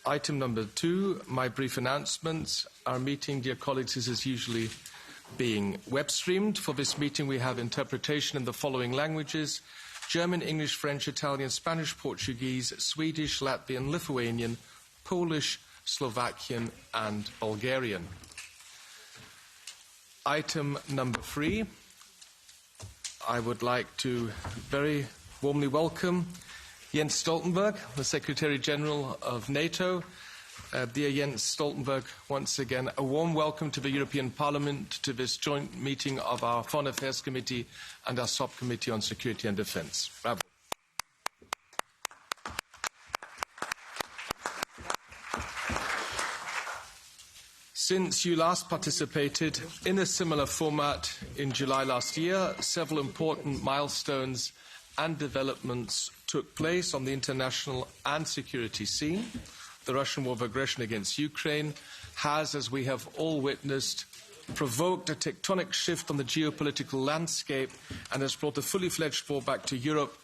Item number 2, my brief announcements. Our meeting, dear colleagues, is usually being web streamed. For this meeting, we have interpretation in the following languages: German, English, French, Italian, Spanish, Portuguese, Swedish, Latvian, Lithuanian, Polish, Slovakian, and Bulgarian. Item number 3, I would like to very warmly welcome Jens Stoltenberg, the Secretary General of NATO. Dear Jens Stoltenberg, once again, a warm welcome to the European Parliament, to this joint meeting of our Foreign Affairs Committee and our Subcommittee on Security and Defence. Bravo. Since you last participated in a similar format in July last year, several important milestones and developments took place on the international and security scene. The Russian war of aggression against Ukraine has, as we have all witnessed, provoked a tectonic shift on the geopolitical landscape and has brought a fully fledged war back to Europe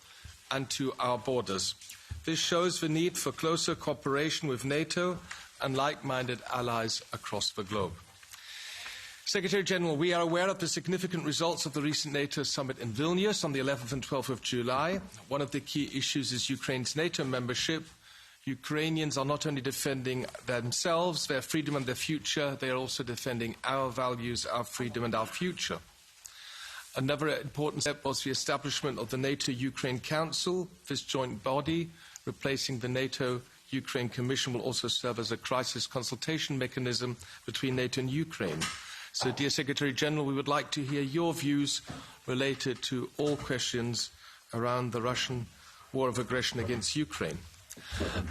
and to our borders. This shows the need for closer cooperation with NATO and like-minded allies across the globe. Secretary General, we are aware of the significant results of the recent NATO summit in Vilnius on the 11th and 12th of July. One of the key issues is Ukraine's NATO membership. Ukrainians are not only defending themselves, their freedom and their future, they are also defending our values, our freedom and our future. Another important step was the establishment of the NATO-Ukraine Council. This joint body, replacing the NATO-Ukraine Commission, will also serve as a crisis consultation mechanism between NATO and Ukraine. So, dear Secretary General, we would like to hear your views related to all questions around the Russian war of aggression against Ukraine.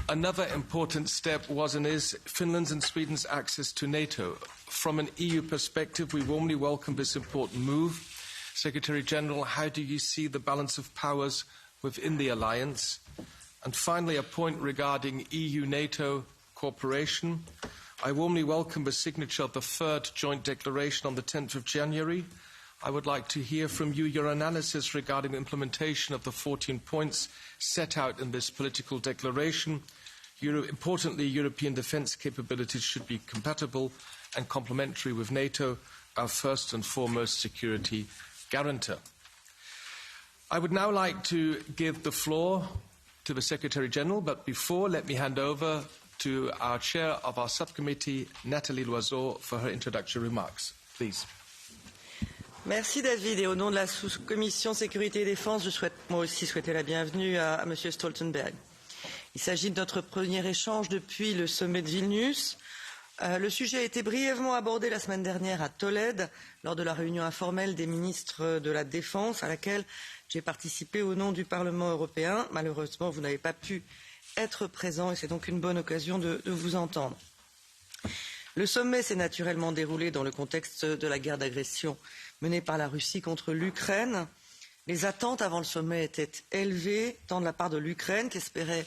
Another important step was and is Finland's and Sweden's access to NATO. From an EU perspective, we warmly welcome this important move. Secretary General, how do you see the balance of powers within the alliance? And finally, a point regarding EU-NATO cooperation. I warmly welcome the signature of the third joint declaration on the 10th of January. I would like to hear from you your analysis regarding the implementation of the 14 points set out in this political declaration. Importantly, European defence capabilities should be compatible and complementary with NATO, our first and foremost security guarantor. I would now like to give the floor to the Secretary General, but before, let me hand over to our chair of our subcommittee, Nathalie Loiseau, for her introductory remarks. Please. Merci David. Et au nom de la sous-commission sécurité et défense, je souhaite moi aussi souhaiter la bienvenue à M. Stoltenberg. Il s'agit de notre premier échange depuis le sommet de Vilnius. Le sujet a été brièvement abordé la semaine dernière à Tolède, lors de la réunion informelle des ministres de la Défense, à laquelle j'ai participé au nom du Parlement européen. Malheureusement, vous n'avez pas pu être présent et c'est donc une bonne occasion de vous entendre. Le sommet s'est naturellement déroulé dans le contexte de la guerre d'agression menée par la Russie contre l'Ukraine. Les attentes avant le sommet étaient élevées, tant de la part de l'Ukraine, qui espérait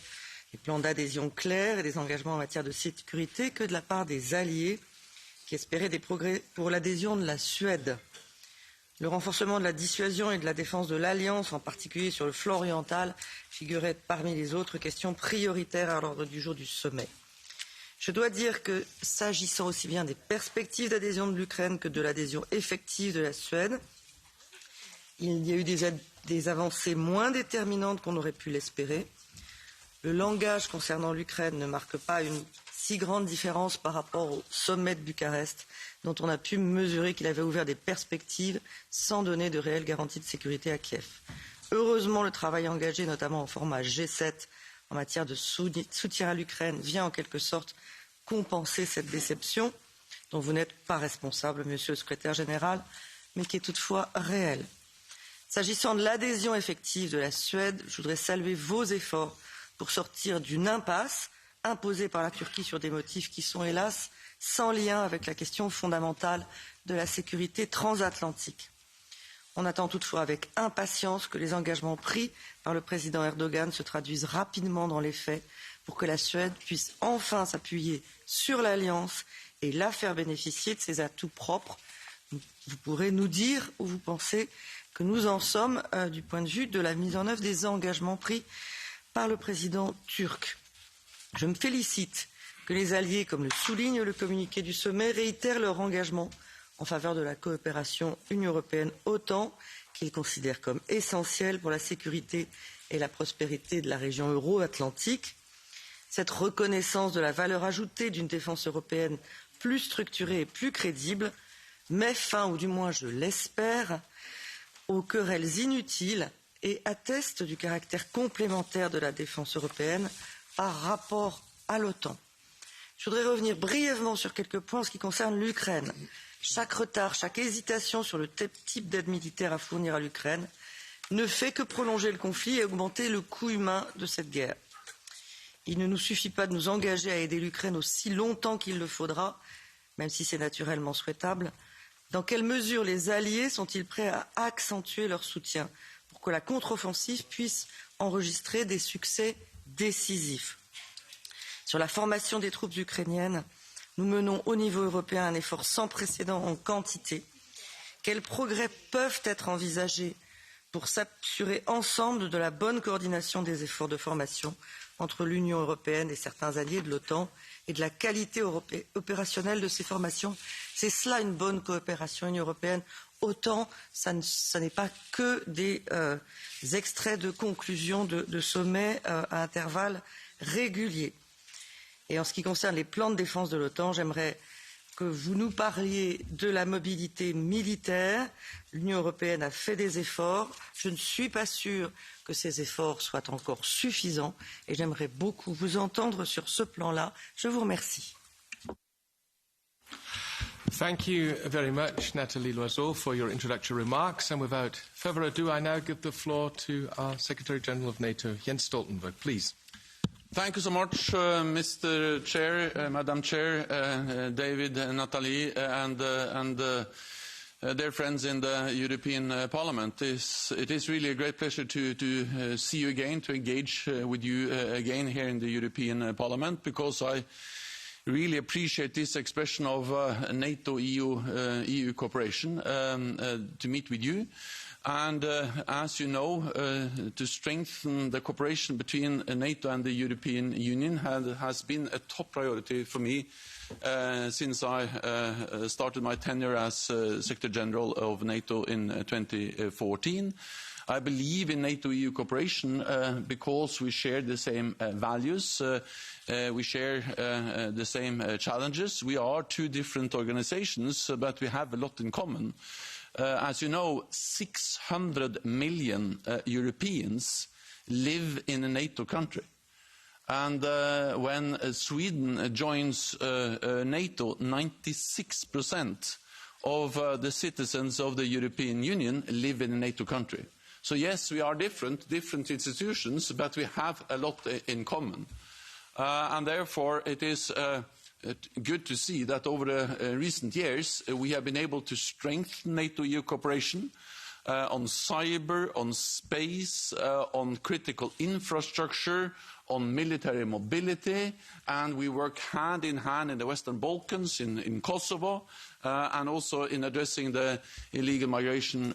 des plans d'adhésion clairs et des engagements en matière de sécurité, que de la part des alliés, qui espéraient des progrès pour l'adhésion de la Suède. Le renforcement de la dissuasion et de la défense de l'Alliance, en particulier sur le flanc oriental, figurait parmi les autres questions prioritaires à l'ordre du jour du sommet. Je dois dire que, s'agissant aussi bien des perspectives d'adhésion de l'Ukraine que de l'adhésion effective de la Suède, il y a eu des avancées moins déterminantes qu'on aurait pu l'espérer. Le langage concernant l'Ukraine ne marque pas une si grande différence par rapport au sommet de Bucarest, dont on a pu mesurer qu'il avait ouvert des perspectives sans donner de réelles garanties de sécurité à Kiev. Heureusement, le travail engagé, notamment en format G7, en matière de soutien à l'Ukraine, vient en quelque sorte compenser cette déception, dont vous n'êtes pas responsable, Monsieur le Secrétaire général, mais qui est toutefois réelle. S'agissant de l'adhésion effective de la Suède, je voudrais saluer vos efforts pour sortir d'une impasse imposée par la Turquie sur des motifs qui sont, hélas, sans lien avec la question fondamentale de la sécurité transatlantique. On attend toutefois avec impatience que les engagements pris par le président Erdogan se traduisent rapidement dans les faits pour que la Suède puisse enfin s'appuyer sur l'Alliance et la faire bénéficier de ses atouts propres. Vous pourrez nous dire où vous pensez que nous en sommes du point de vue de la mise en œuvre des engagements pris par le président turc. Je me félicite que les alliés, comme le souligne le communiqué du sommet, réitèrent leur engagement en faveur de la coopération Union européenne-OTAN, qu'ils considèrent comme essentielle pour la sécurité et la prospérité de la région euro-atlantique. Cette reconnaissance de la valeur ajoutée d'une défense européenne plus structurée et plus crédible met fin, ou du moins je l'espère, aux querelles inutiles et atteste du caractère complémentaire de la défense européenne par rapport à l'OTAN. Je voudrais revenir brièvement sur quelques points en ce qui concerne l'Ukraine. Chaque retard, chaque hésitation sur le type d'aide militaire à fournir à l'Ukraine ne fait que prolonger le conflit et augmenter le coût humain de cette guerre. Il ne nous suffit pas de nous engager à aider l'Ukraine aussi longtemps qu'il le faudra, même si c'est naturellement souhaitable. Dans quelle mesure les alliés sont-ils prêts à accentuer leur soutien pour que la contre-offensive puisse enregistrer des succès décisifs? Sur la formation des troupes ukrainiennes, nous menons au niveau européen un effort sans précédent en quantité. Quels progrès peuvent être envisagés pour s'assurer ensemble de la bonne coordination des efforts de formation entre l'Union européenne et certains alliés de l'OTAN et de la qualité opérationnelle de ces formations? C'est cela une bonne coopération Union européenne-OTAN. Ça n'est pas que des extraits de conclusions de sommets à intervalles réguliers. Et en ce qui concerne les plans de défense de l'OTAN, j'aimerais que vous nous parliez de la mobilité militaire. L'Union européenne a fait des efforts. Je ne suis pas sûre que ces efforts soient encore suffisants et j'aimerais beaucoup vous entendre sur ce plan-là. Je vous remercie. Thank you very much, Nathalie Loiseau, for your introductory remarks. And without further ado, I now give the floor to our Secretary-General of NATO, Jens Stoltenberg, please. Thank you so much, Mr. Chair, Madam Chair, David, Nathalie, and dear friends in the European Parliament. It is really a great pleasure to see you again, to engage with you again here in the European Parliament, because I really appreciate this expression of NATO-EU cooperation, to meet with you. And as you know, to strengthen the cooperation between NATO and the European Union has been a top priority for me since I started my tenure as Secretary General of NATO in 2014. I believe in NATO-EU cooperation because we share the same values, we share the same challenges. We are two different organizations, but we have a lot in common. As you know, 600 million Europeans live in a NATO country. And when Sweden joins NATO, 96% of the citizens of the European Union live in a NATO country. So yes, we are different institutions, but we have a lot in common. And therefore it is good to see that over the recent years we have been able to strengthen NATO-EU cooperation on cyber, on space, on critical infrastructure, on military mobility, and we work hand in hand in the Western Balkans, in Kosovo, and also in addressing the illegal migration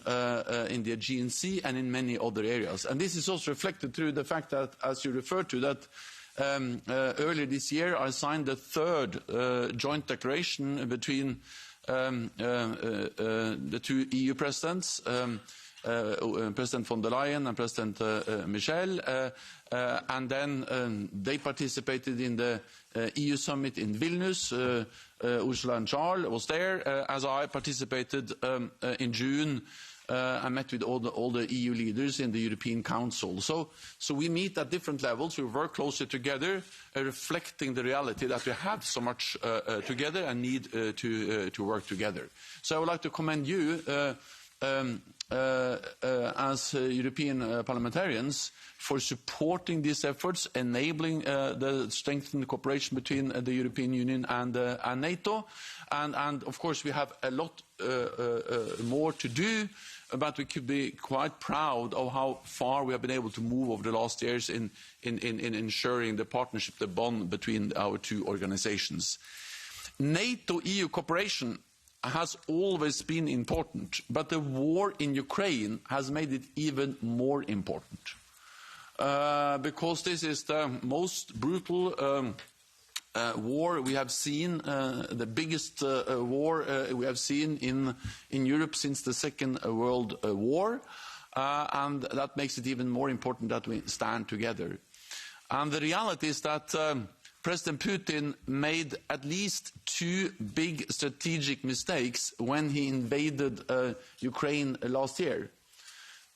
in the Aegean Sea and in many other areas. And this is also reflected through the fact that, as you referred to, that earlier this year I signed the third joint declaration between the two EU presidents, President von der Leyen and President Michel, and then they participated in the EU summit in Vilnius. Ursula and Charles was there, as I participated in June. I met with all the EU leaders in the European Council. So we meet at different levels. We work closely together, reflecting the reality that we have so much together and need to work together. So I would like to commend you as European parliamentarians for supporting these efforts, enabling the strengthened cooperation between the European Union and NATO. And of course we have a lot more to do, but we could be quite proud of how far we have been able to move over the last years in ensuring the partnership, the bond between our two organizations. NATO-EU cooperation has always been important, but the war in Ukraine has made it even more important. Because this is the most brutal war we have seen, the biggest war we have seen in Europe since the Second World War, and that makes it even more important that we stand together. And the reality is that President Putin made at least two big strategic mistakes when he invaded Ukraine last year.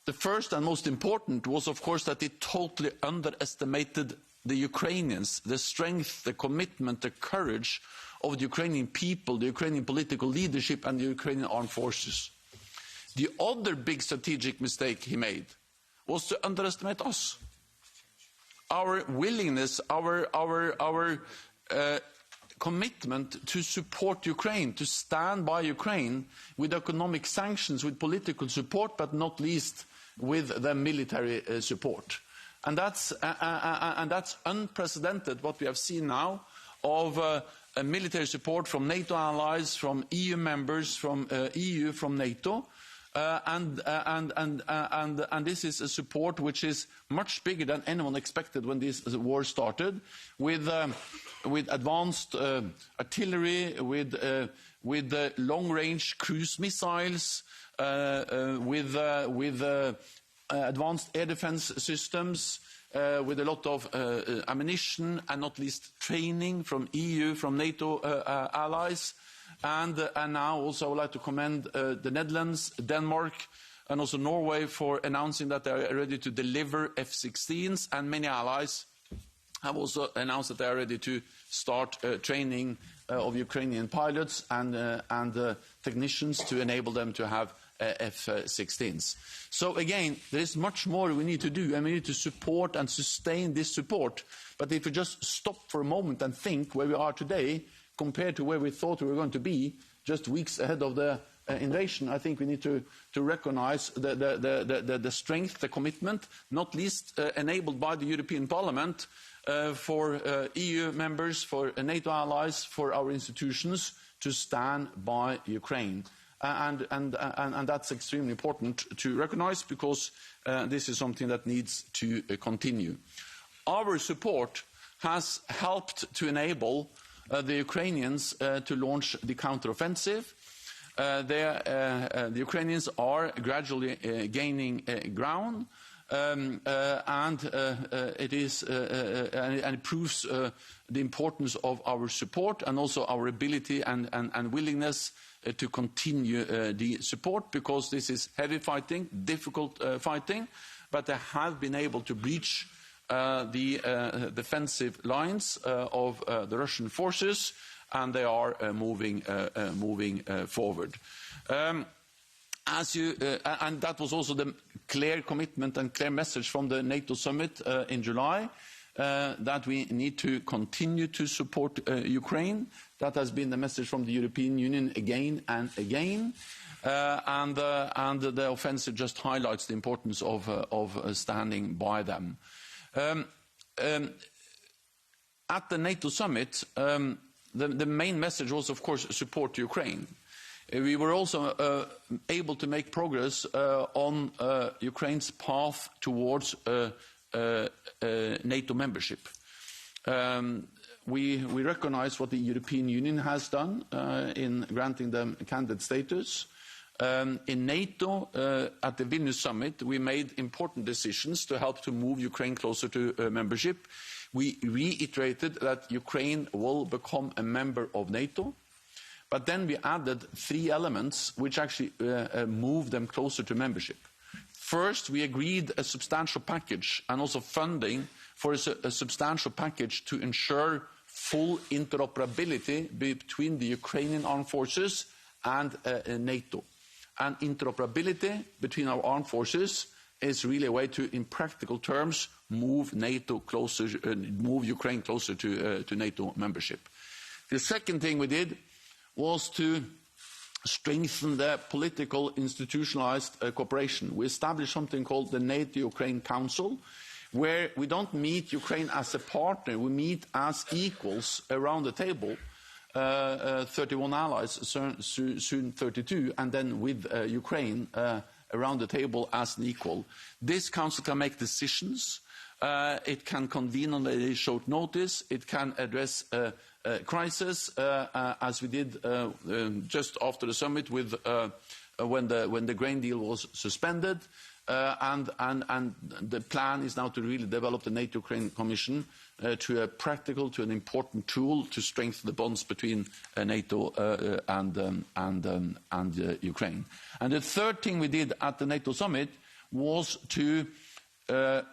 The first and most important was, of course, that he totally underestimated the Ukrainians, the strength, the commitment, the courage of the Ukrainian people, the Ukrainian political leadership and the Ukrainian armed forces. The other big strategic mistake he made was to underestimate us. Our willingness, our commitment to support Ukraine, to stand by Ukraine with economic sanctions, with political support, but not least with the military support. And that's unprecedented, what we have seen now, of military support from NATO allies, from EU members, from EU, from NATO. And this is a support which is much bigger than anyone expected when this war started, with advanced artillery, with long-range cruise missiles, with advanced air defense systems, with a lot of ammunition and not least training from EU, from NATO allies. And now also I would like to commend the Netherlands, Denmark and also Norway for announcing that they are ready to deliver F-16s, and many allies have also announced that they are ready to start training of Ukrainian pilots and technicians to enable them to have F-16s. So again, there is much more we need to do, and we need to support and sustain this support. But if we just stop for a moment and think where we are today compared to where we thought we were going to be just weeks ahead of the invasion, I think we need to recognize the strength, the commitment, not least enabled by the European Parliament for EU members, for NATO allies, for our institutions to stand by Ukraine. And that's extremely important to recognize, because this is something that needs to continue. Our support has helped to enable the Ukrainians to launch the counteroffensive. The Ukrainians are gradually gaining ground, and it proves the importance of our support and also our ability and willingness to continue the support, because this is heavy fighting, difficult fighting, but they have been able to breach the defensive lines of the Russian forces, and they are moving forward. And that was also the clear commitment and clear message from the NATO summit in July, that we need to continue to support Ukraine. That has been the message from the European Union again and again. And the offensive just highlights the importance of standing by them. At the NATO summit, the main message was, of course, support Ukraine. We were also able to make progress on Ukraine's path towards NATO membership. We recognize what the European Union has done in granting them candidate status. In NATO, at the Vilnius summit, we made important decisions to help to move Ukraine closer to membership. We reiterated that Ukraine will become a member of NATO, but then we added 3 elements which actually move them closer to membership. First, we agreed a substantial package and also funding for a substantial package to ensure full interoperability between the Ukrainian armed forces and NATO. And interoperability between our armed forces is really a way to, in practical terms, move NATO closer, move Ukraine closer to NATO membership. The second thing we did was to strengthen the political institutionalized cooperation. We established something called the NATO-Ukraine Council, where we don't meet Ukraine as a partner, we meet as equals around the table. 31 allies, soon 32, and then with Ukraine around the table as an equal. This council can make decisions It can convene on a short notice. It can address crisis, as we did just after the summit with when the grain deal was suspended. And the plan is now to really develop the NATO-Ukraine Commission to a practical, to an important tool to strengthen the bonds between NATO and Ukraine. And the third thing we did at the NATO summit was to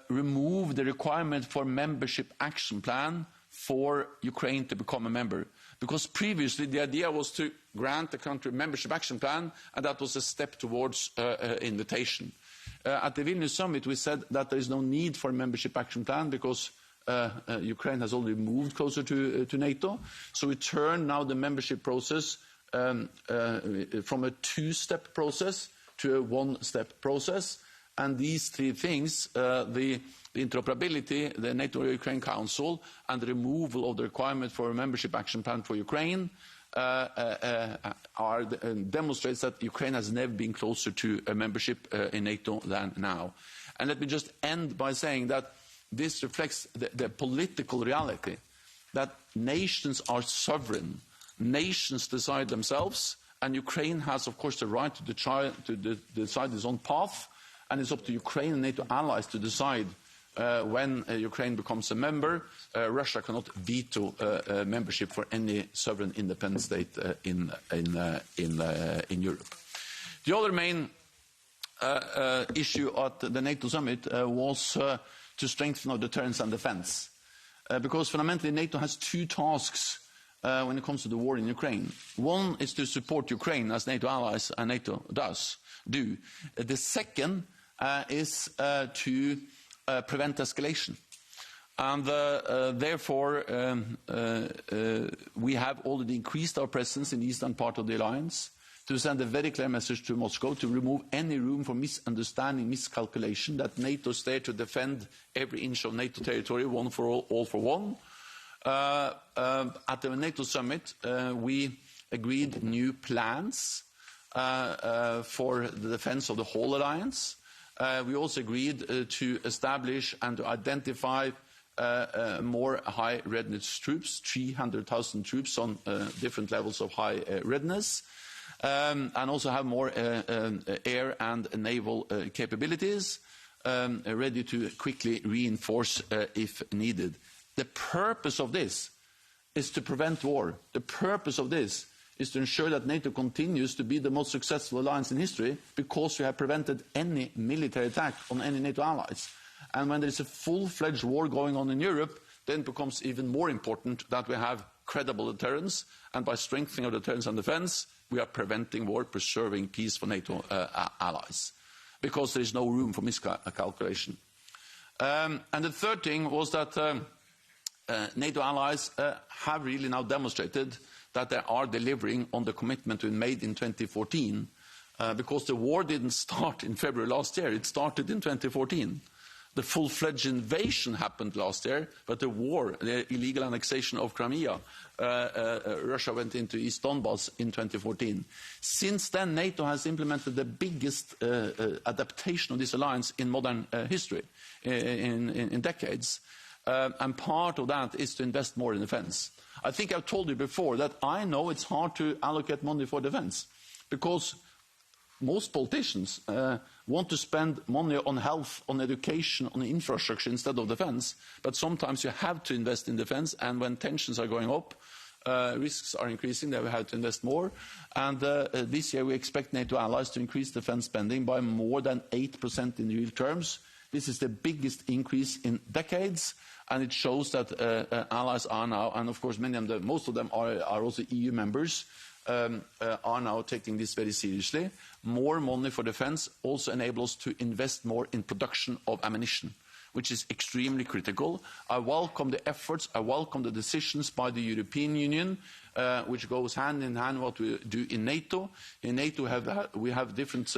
remove the requirement for membership action plan for Ukraine to become a member. Because previously the idea was to grant the country a membership action plan, and that was a step towards invitation. At the Vilnius summit, we said that there is no need for a membership action plan because Ukraine has already moved closer to NATO. So we turn now the membership process from a two-step process to a one-step process. And these three things, the interoperability, the NATO-Ukraine Council, and the removal of the requirement for a membership action plan for Ukraine, demonstrates that Ukraine has never been closer to a membership in NATO than now. And let me just end by saying that this reflects the political reality, that nations are sovereign, nations decide themselves, and Ukraine has, of course, the right to decide its own path, and it's up to Ukraine and NATO allies to decide when Ukraine becomes a member. Russia cannot veto membership for any sovereign independent state in Europe. The other main issue at the NATO summit was to strengthen our deterrence and defence, because fundamentally NATO has two tasks when it comes to the war in Ukraine. One is to support Ukraine, as NATO allies and NATO do. The second is to prevent escalation. And therefore, we have already increased our presence in the eastern part of the alliance to send a very clear message to Moscow to remove any room for misunderstanding, miscalculation, that NATO is there to defend every inch of NATO territory, one for all for one. At the NATO summit, we agreed new plans for the defense of the whole alliance. We also agreed to establish and to identify more high readiness troops, 300,000 troops on different levels of high readiness, and also have more air and naval capabilities ready to quickly reinforce if needed. The purpose of this is to prevent war. The purpose of this is to ensure that NATO continues to be the most successful alliance in history, because we have prevented any military attack on any NATO allies. And when there is a full-fledged war going on in Europe, then it becomes even more important that we have credible deterrence, and by strengthening our deterrence and defence, we are preventing war, preserving peace for NATO allies, because there is no room for miscalculation. And the third thing was that NATO allies have really now demonstrated that they are delivering on the commitment we made in 2014, because the war didn't start in February last year, it started in 2014. The full-fledged invasion happened last year, but the war, the illegal annexation of Crimea, Russia went into East Donbass in 2014. Since then, NATO has implemented the biggest adaptation of this alliance in modern history, in decades. And part of that is to invest more in defence. I think I've told you before that I know it's hard to allocate money for defence, because most politicians want to spend money on health, on education, on infrastructure instead of defence. But sometimes you have to invest in defence, and when tensions are going up, risks are increasing, they will have to invest more. And this year we expect NATO allies to increase defence spending by more than 8% in real terms. This is the biggest increase in decades, and it shows that allies are now, and of course most of them are also EU members, are now taking this very seriously. More money for defence also enables us to invest more in production of ammunition, which is extremely critical. I welcome the efforts, I welcome the decisions by the European Union, which goes hand in hand with what we do in NATO. In NATO we have different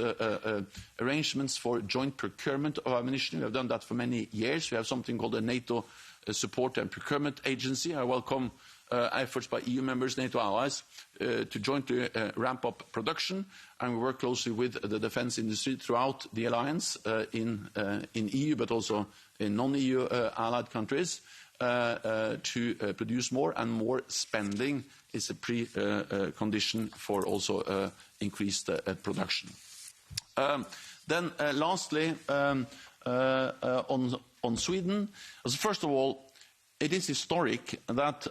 arrangements for joint procurement of ammunition. We have done that for many years. We have something called a NATO Support and Procurement Agency. I welcome efforts by EU members, NATO allies, to jointly ramp up production, and we work closely with the defence industry throughout the alliance in EU, but also in non-EU allied countries, to produce more, and more spending is a precondition for also increased production. Then lastly, on Sweden, first of all, it is historic that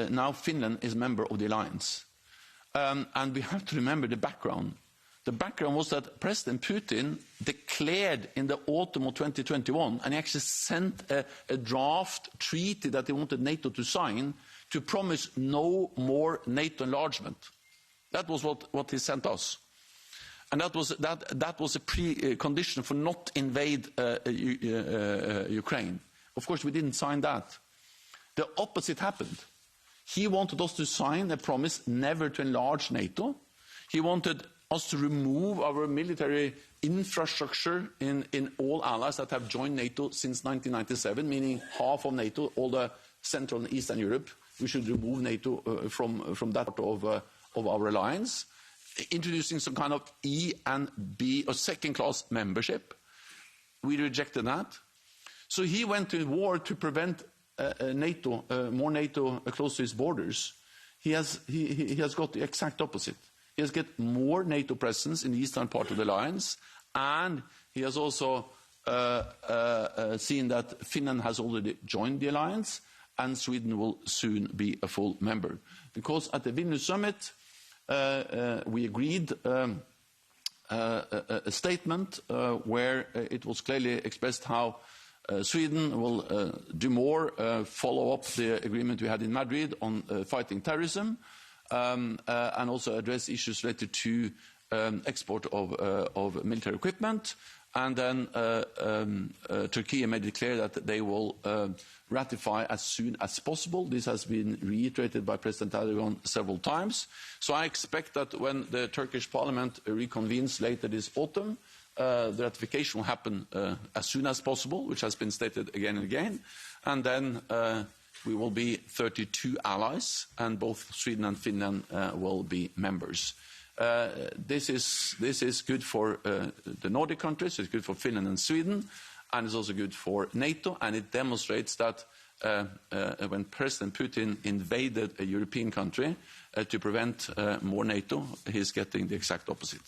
now Finland is a member of the alliance. And we have to remember the background. The background was that President Putin declared in the autumn of 2021, and he actually sent a draft treaty that he wanted NATO to sign, to promise no more NATO enlargement. That was what he sent us. And that was a precondition for not invade Ukraine. Of course, we didn't sign that. The opposite happened. He wanted us to sign a promise never to enlarge NATO. He wanted us to remove our military infrastructure in all allies that have joined NATO since 1997, meaning half of NATO, all the Central and Eastern Europe. We should remove NATO from that part of our alliance, introducing some kind of E and B or second-class membership. We rejected that. So he went to war to prevent NATO, more NATO close to his borders. He has got the exact opposite. He has got more NATO presence in the eastern part of the alliance, and he has also seen that Finland has already joined the alliance, and Sweden will soon be a full member. Because at the Vilnius summit, we agreed a statement where it was clearly expressed how Sweden will do more, follow up the agreement we had in Madrid on fighting terrorism, and also address issues related to export of military equipment. And then Turkey made it clear that they will ratify as soon as possible. This has been reiterated by President Erdogan several times. So I expect that when the Turkish parliament reconvenes later this autumn, the ratification will happen as soon as possible, which has been stated again and again. And then we will be 32 allies, and both Sweden and Finland will be members. This is good for the Nordic countries, it's good for Finland and Sweden, and it's also good for NATO, and it demonstrates that when President Putin invaded a European country to prevent more NATO, he's getting the exact opposite.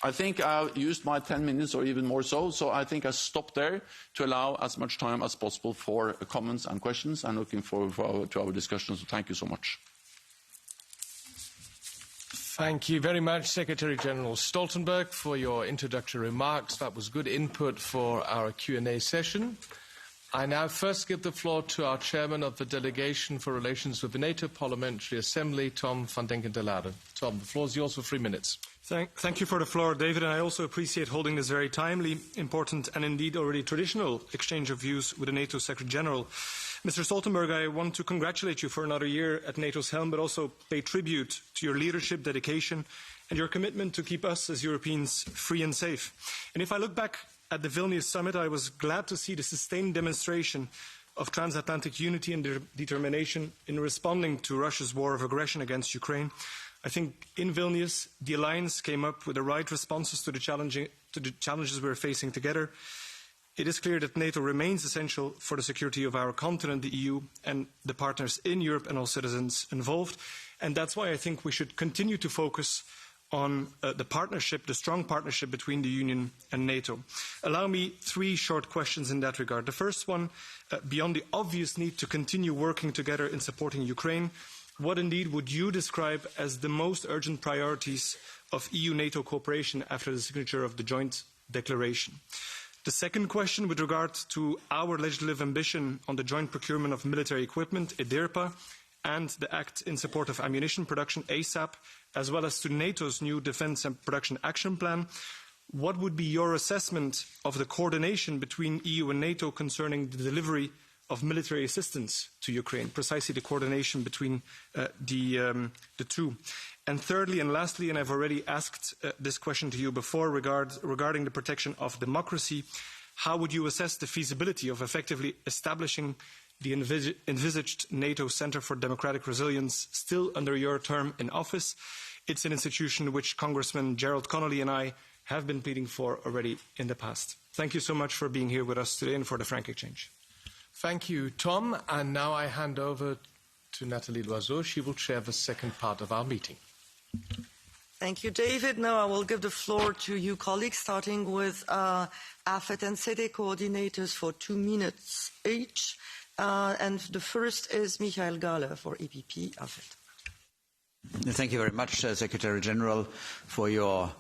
I think I've used my 10 minutes or even more so I think I stop there to allow as much time as possible for comments and questions, and looking forward to our discussion, so thank you so much. Thank you very much, Secretary-General Stoltenberg, for your introductory remarks. That was good input for our Q&A session. I now first give the floor to our Chairman of the Delegation for Relations with the NATO Parliamentary Assembly, Tom van Denken de Laden. Tom, the floor is yours for 3 minutes. Thank you for the floor, David, and I also appreciate holding this very timely, important and indeed already traditional exchange of views with the NATO Secretary-General. Mr. Stoltenberg, I want to congratulate you for another year at NATO's helm, but also pay tribute to your leadership, dedication, and your commitment to keep us as Europeans free and safe. And if I look back at the Vilnius summit, I was glad to see the sustained demonstration of transatlantic unity and determination in responding to Russia's war of aggression against Ukraine. I think in Vilnius, the alliance came up with the right responses to the challenges we're facing together. It is clear that NATO remains essential for the security of our continent, the EU, and the partners in Europe and all citizens involved. And that's why I think we should continue to focus on the strong partnership between the Union and NATO. Allow me 3 short questions in that regard. The first one, beyond the obvious need to continue working together in supporting Ukraine, what indeed would you describe as the most urgent priorities of EU-NATO cooperation after the signature of the joint declaration? The second question, with regard to our legislative ambition on the joint procurement of military equipment, EDIRPA, and the Act in Support of Ammunition Production, ASAP, as well as to NATO's new Defence and Production Action Plan, what would be your assessment of the coordination between EU and NATO concerning the delivery of military assistance to Ukraine, precisely the coordination between the two? And thirdly and lastly, and I've already asked this question to you before regarding the protection of democracy, how would you assess the feasibility of effectively establishing the envisaged NATO Centre for Democratic Resilience still under your term in office. It's an institution which Congressman Gerald Connolly and I have been pleading for already in the past. Thank you so much for being here with us today and for the frank exchange. Thank you, Tom. And now I hand over to Nathalie Loiseau. She will chair the second part of our meeting. Thank you, David. Now I will give the floor to you, colleagues, starting with AFET and SEDE coordinators for 2 minutes each. And the first is Michael Gahler for EPP AFET. Thank you very much, Secretary General, for your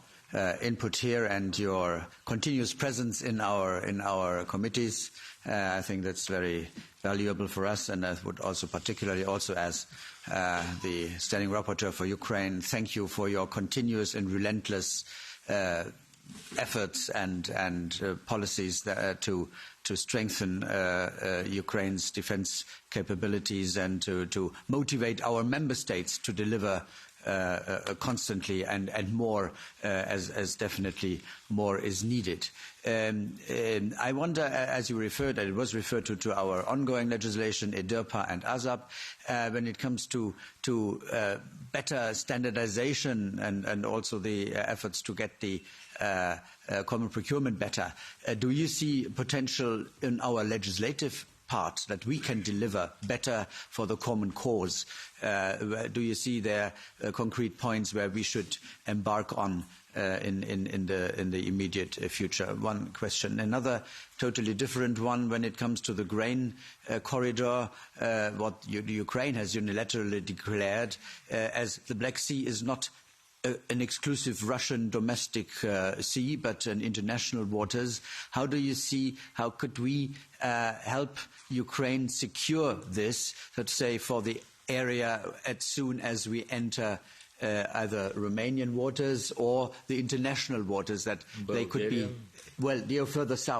input here and your continuous presence in our committees. I think that's very valuable for us, and I would also particularly also as the Standing Rapporteur for Ukraine, thank you for your continuous and relentless efforts and policies to strengthen Ukraine's defense capabilities and to motivate our member states to deliver constantly and more as definitely more is needed. I wonder, as you referred, and it was referred to our ongoing legislation, EDIRPA and ASAP, when it comes to better standardization and also the efforts to get the common procurement better, do you see potential in our legislative part that we can deliver better for the common cause? Do you see there concrete points where we should embark on in the immediate future? One question. Another totally different one when it comes to the grain corridor, what Ukraine has unilaterally declared as the Black Sea is not an exclusive Russian domestic sea, but an international waters. How do you see, how could we help Ukraine secure this, let's say, for the area as soon as we enter either Romanian waters or the international waters that Bulgaria. They could be, well, they are further south.